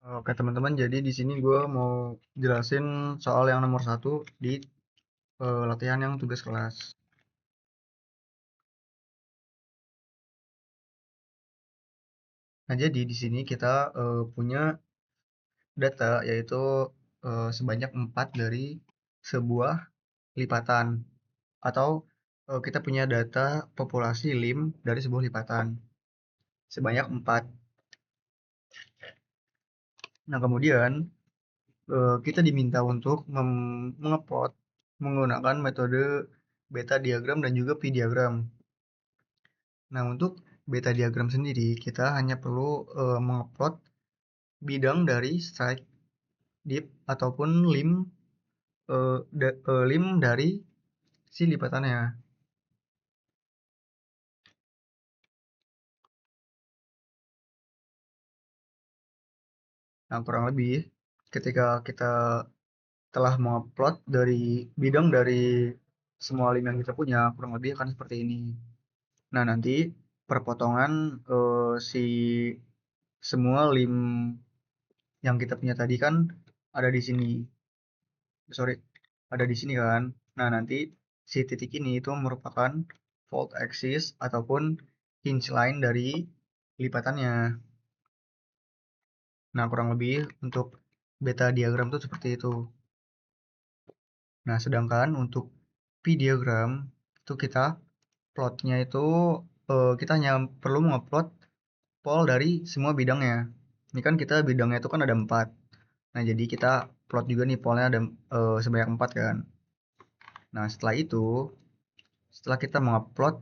Oke teman-teman, jadi di sini gue mau jelasin soal yang nomor satu di latihan yang tugas kelas. Nah, jadi di sini kita punya data yaitu sebanyak 4 dari sebuah lipatan atau kita punya data populasi lim dari sebuah lipatan sebanyak 4. Nah, kemudian kita diminta untuk mengeplot menggunakan metode beta diagram dan juga pi diagram. Nah, untuk beta diagram sendiri, kita hanya perlu mengplot bidang dari strike, dip, ataupun lim, lim dari si lipatannya. Nah, kurang lebih ketika kita telah mengupload dari bidang dari semua lim yang kita punya, kurang lebih akan seperti ini. Nah, nanti perpotongan si semua lim yang kita punya tadi kan ada di sini. Sorry, ada di sini kan. Nah, nanti si titik ini itu merupakan fold axis ataupun hinge line dari lipatannya. Nah, kurang lebih untuk beta diagram itu seperti itu. Nah, sedangkan untuk pi diagram itu kita plotnya itu kita hanya perlu mengupload pol dari semua bidangnya. Ini kan kita bidangnya itu kan ada 4. Nah, jadi kita plot juga nih polnya ada sebanyak 4 kan. Nah, setelah kita mengupload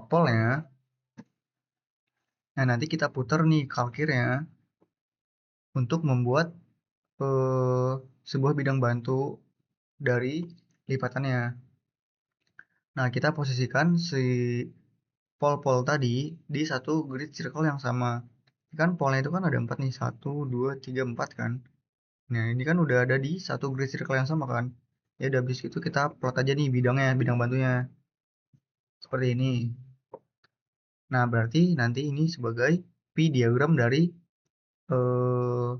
polnya, nah nanti kita putar nih kalkirnya untuk membuat eh, sebuah bidang bantu dari lipatannya. Nah, kita posisikan si pol-pol tadi di satu grid circle yang sama. Kan polnya itu kan ada 4 nih, 1, 2, 3, 4 kan. Nah, ini kan udah ada di satu grid circle yang sama kan. Ya udah, habis itu kita plot aja nih bidangnya, bidang bantunya. Seperti ini. Nah, berarti nanti ini sebagai pi diagram dari eh,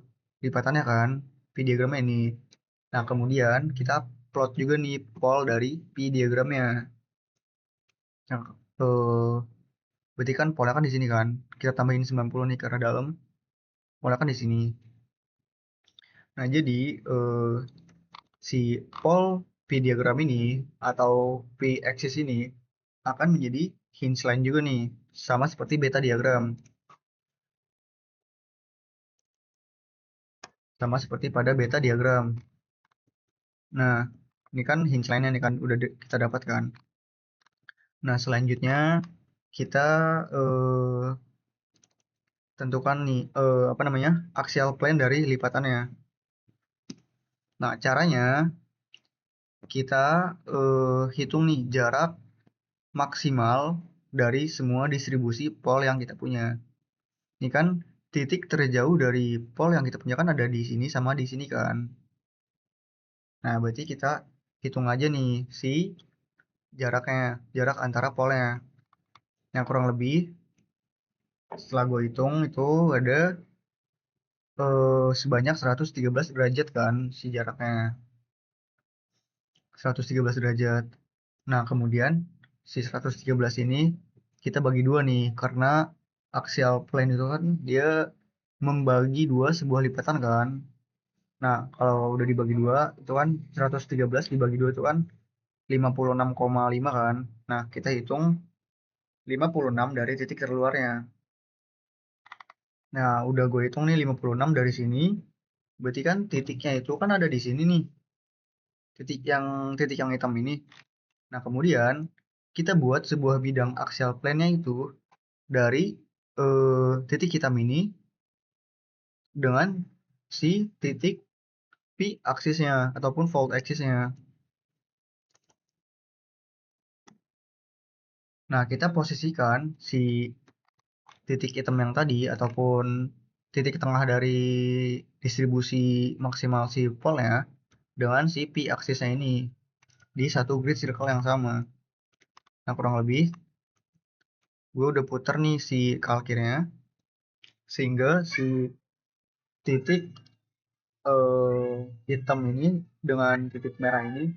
lipatannya kan, pi diagramnya ini. Nah, kemudian kita plot juga nih pol dari pi diagramnya. Nah, berarti kan polnya kan di sini kan. Kita tambahin 90 nih karena dalam. Polnya kan di sini. Nah, jadi si pol pi diagram ini atau pi axis ini akan menjadi hinge line juga nih, sama seperti beta diagram. Sama seperti pada beta diagram. Nah, ini kan hinge line-nya nih kan udah kita dapatkan. Nah, selanjutnya kita tentukan nih apa namanya? Axial plane dari lipatannya. Nah, caranya kita hitung nih jarak maksimal dari semua distribusi pol yang kita punya. Ini kan titik terjauh dari pol yang kita punya kan ada di sini sama di sini kan. Nah, berarti kita hitung aja nih si jaraknya, jarak antara polnya. Yang kurang lebih setelah gue hitung itu ada sebanyak 113 derajat kan si jaraknya. 113 derajat. Nah, kemudian si 113 ini kita bagi dua nih karena axial plane itu kan dia membagi dua sebuah lipatan kan. Nah, kalau udah dibagi dua itu kan 113 dibagi dua itu kan 56,5 kan. Nah, kita hitung 56 dari titik terluarnya. Nah, udah gue hitung nih 56 dari sini. Berarti kan titiknya itu kan ada di sini nih. Titik yang hitam ini. Nah, kemudian kita buat sebuah bidang axial plane-nya itu dari titik hitam ini dengan si titik P aksisnya ataupun fold axisnya. Nah, kita posisikan si titik hitam yang tadi ataupun titik tengah dari distribusi maksimal si polnya dengan si P aksisnya ini di satu grid circle yang sama. Nah, kurang lebih gue udah puter nih si kalkirnya sehingga si titik hitam ini dengan titik merah ini.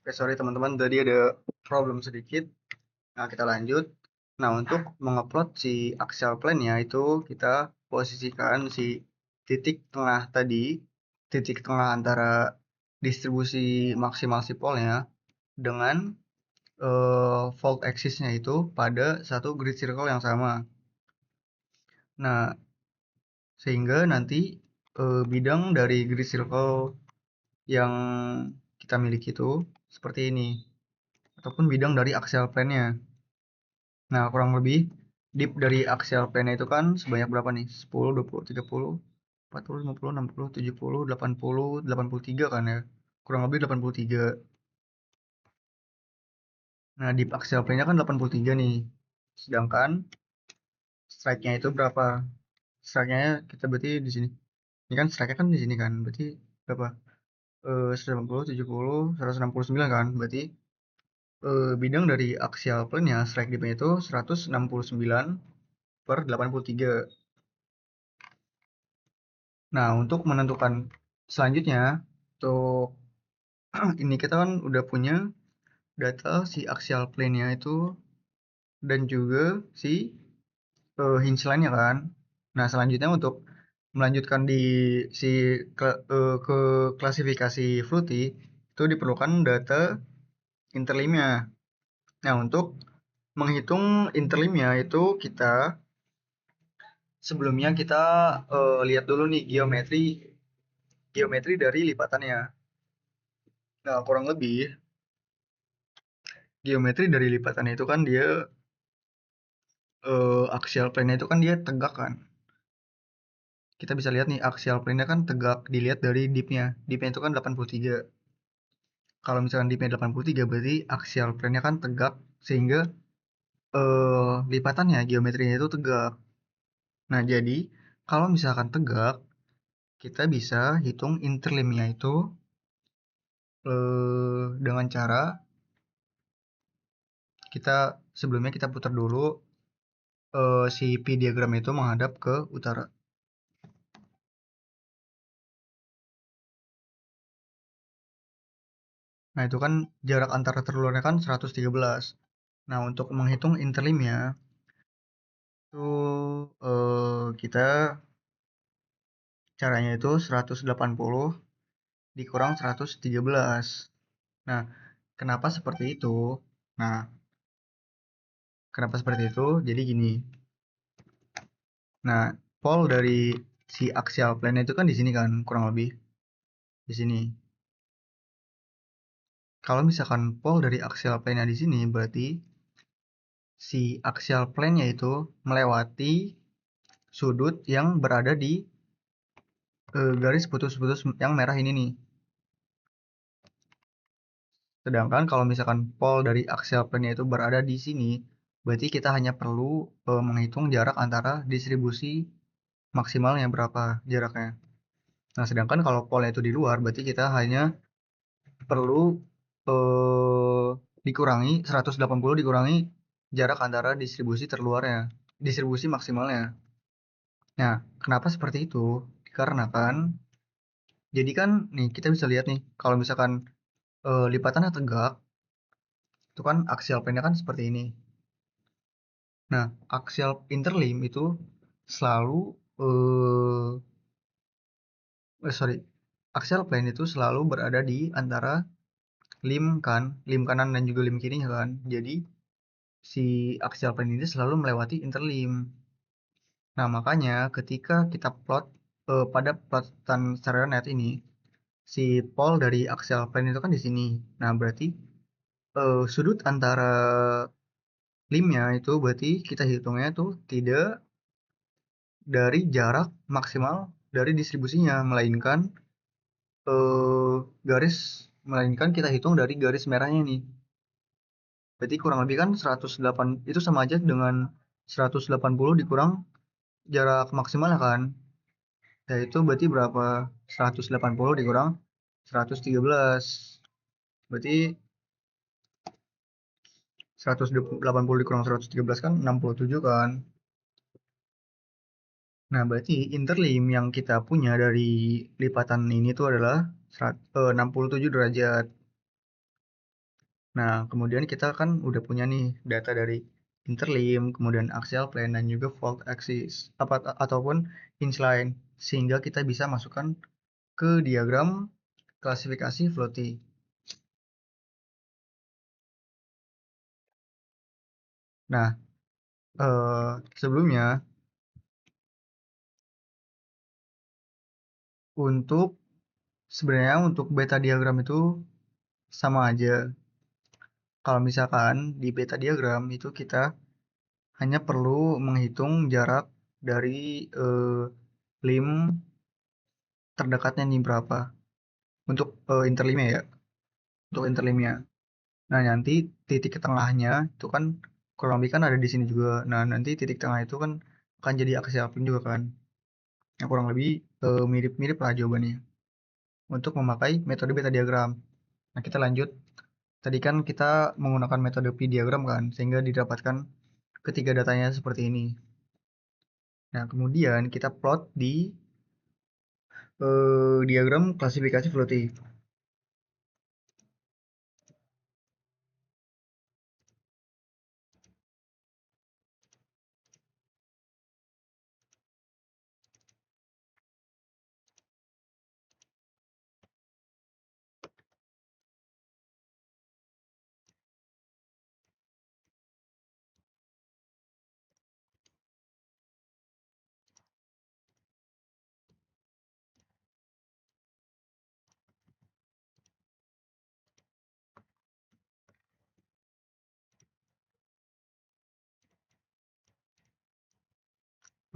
Sorry teman-teman, tadi ada problem sedikit. Nah, kita lanjut. Nah, untuk mengupload si axial plane-nya itu kita posisikan si titik tengah tadi, titik tengah antara distribusi maksimal si pole-nya dengan fold axis-nya itu pada satu grid circle yang sama. Nah, sehingga nanti bidang dari grid circle yang kita miliki itu seperti ini, ataupun bidang dari axial plane-nya. Nah, kurang lebih dip dari axial plane itu kan sebanyak berapa nih? 10, 20, 30, 40, 50, 60, 70, 80, 83 kan ya. Kurang lebih 83. Nah, dip axial plane-nya kan 83 nih. Sedangkan strike-nya itu berapa? Strike-nya kita berarti di sini. Ini kan strike-nya kan di sini kan. Berarti berapa? 180, 70, 169 kan. Berarti bidang dari axial plane-nya strike dip-nya itu 169/83. Nah, untuk menentukan selanjutnya, untuk ini kita kan udah punya data si axial plane-nya itu dan juga si hinge line-nya kan. Nah, selanjutnya untuk melanjutkan di si ke klasifikasi Fluty itu diperlukan data interlimnya. Nah, untuk menghitung interlimnya itu kita sebelumnya kita lihat dulu nih geometri dari lipatannya. Nah, kurang lebih geometri dari lipatannya itu kan dia axial plane-nya itu kan dia tegak kan. Kita bisa lihat nih axial plane-nya kan tegak dilihat dari dip-nya. Dip-nya itu kan 83. Kalau misalkan dip-nya 83 berarti axial plane-nya kan tegak sehingga lipatannya geometrinya itu tegak. Nah, jadi kalau misalkan tegak kita bisa hitung interlimnya itu dengan cara kita sebelumnya kita putar dulu si P diagram itu menghadap ke utara. Nah, itu kan jarak antara terluarnya kan 113. Nah, untuk menghitung interlimnya itu kita caranya itu 180 dikurang 113. Nah, kenapa seperti itu? Nah, kenapa seperti itu? Jadi gini. Nah, pole dari si axial plane itu kan di sini kan, kurang lebih di sini. Kalau misalkan pole dari axial plane-nya di sini, berarti si axial plane-nya itu melewati sudut yang berada di garis putus-putus yang merah ini nih. Sedangkan kalau misalkan pole dari axial plane-nya itu berada di sini, berarti kita hanya perlu menghitung jarak antara distribusi maksimalnya berapa jaraknya. Nah, sedangkan kalau pole itu di luar, berarti kita hanya perlu eh, dikurangi 180 dikurangi jarak antara distribusi terluarnya, distribusi maksimalnya. Nah, kenapa seperti itu? Dikarenakan, jadi kan nih kita bisa lihat nih, kalau misalkan lipatannya tegak, itu kan axial plane-nya kan seperti ini. Nah, axial interlim itu selalu sorry, axial plane itu selalu berada di antara lim kanan dan juga lim kirinya kan. Jadi si axial plane ini selalu melewati interlim. Nah, makanya ketika kita plot pada plotan secara net ini, si pole dari axial plane itu kan di sini. Nah, berarti sudut antara limnya itu berarti kita hitungnya tuh tidak dari jarak maksimal dari distribusinya, melainkan eh, garis melainkan kita hitung dari garis merahnya nih. Berarti kurang lebih kan 108 itu sama aja dengan 180 dikurang jarak maksimal kan. Yaitu berarti berapa? 180 dikurang 113. Berarti 180 dikurang 113 kan 67 kan. Nah, berarti interlim yang kita punya dari lipatan ini tuh adalah 67 derajat. Nah, kemudian kita kan udah punya nih data dari interlim, kemudian axial plane dan juga fault axis ataupun incline, sehingga kita bisa masukkan ke diagram klasifikasi floaty. Nah, sebelumnya sebenarnya untuk beta diagram itu sama aja. Kalau misalkan di beta diagram itu kita hanya perlu menghitung jarak dari lim terdekatnya nih berapa untuk interlimnya ya, untuk interlimnya. Nah, nanti titik tengahnya itu kan kurang lebih kan ada di sini juga. Nah, nanti titik tengah itu kan akan jadi aksial plane juga kan. Yang kurang lebih mirip-mirip lah jawabannya untuk memakai metode beta diagram. Nah, kita lanjut. Tadi kan kita menggunakan metode P diagram kan, sehingga didapatkan ketiga datanya seperti ini. Nah, kemudian kita plot di diagram klasifikasi floaty.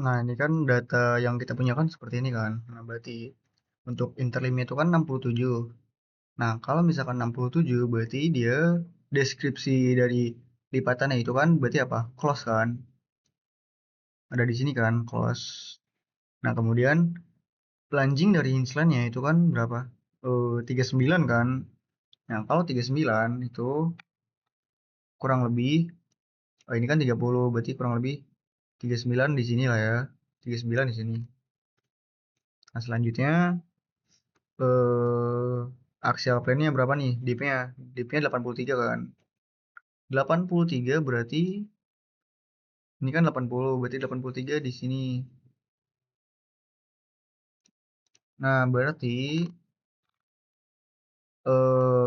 Nah, ini kan data yang kita punya kan seperti ini kan. Nah, berarti untuk interlimnya itu kan 67. Nah, kalau misalkan 67 berarti dia deskripsi dari lipatannya itu kan berarti apa? Close kan? Ada di sini kan, close. Nah, kemudian plunging dari hinge-nya itu kan berapa? 39 kan? Nah, kalau 39 itu kurang lebih, ini kan 30, berarti kurang lebih 39 di sini lah ya. 39 di sini. Nah, selanjutnya eh axial plane-nya berapa nih? Dip-nya? Dip-nya 83 kan? 83 berarti ini kan 80, berarti 83 di sini. Nah, berarti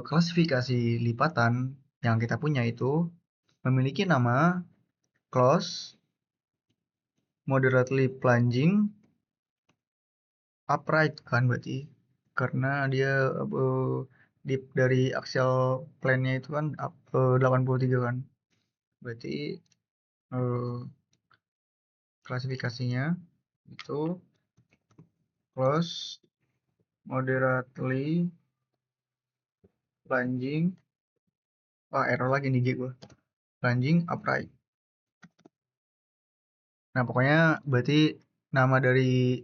klasifikasi lipatan yang kita punya itu memiliki nama close, moderately plunging, upright kan berarti karena dia dip dari axial plane-nya itu kan 83 kan. Berarti eh, klasifikasinya itu close, moderately plunging, error lagi nih G gua. Plunging upright. Nah, pokoknya berarti nama dari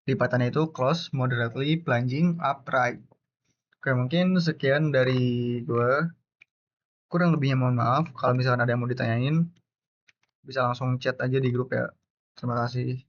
lipatannya itu close, moderately plunging upright. Oke, mungkin sekian dari gua. Kurang lebihnya mohon maaf. Kalau misalkan ada yang mau ditanyain, bisa langsung chat aja di grup ya. Terima kasih.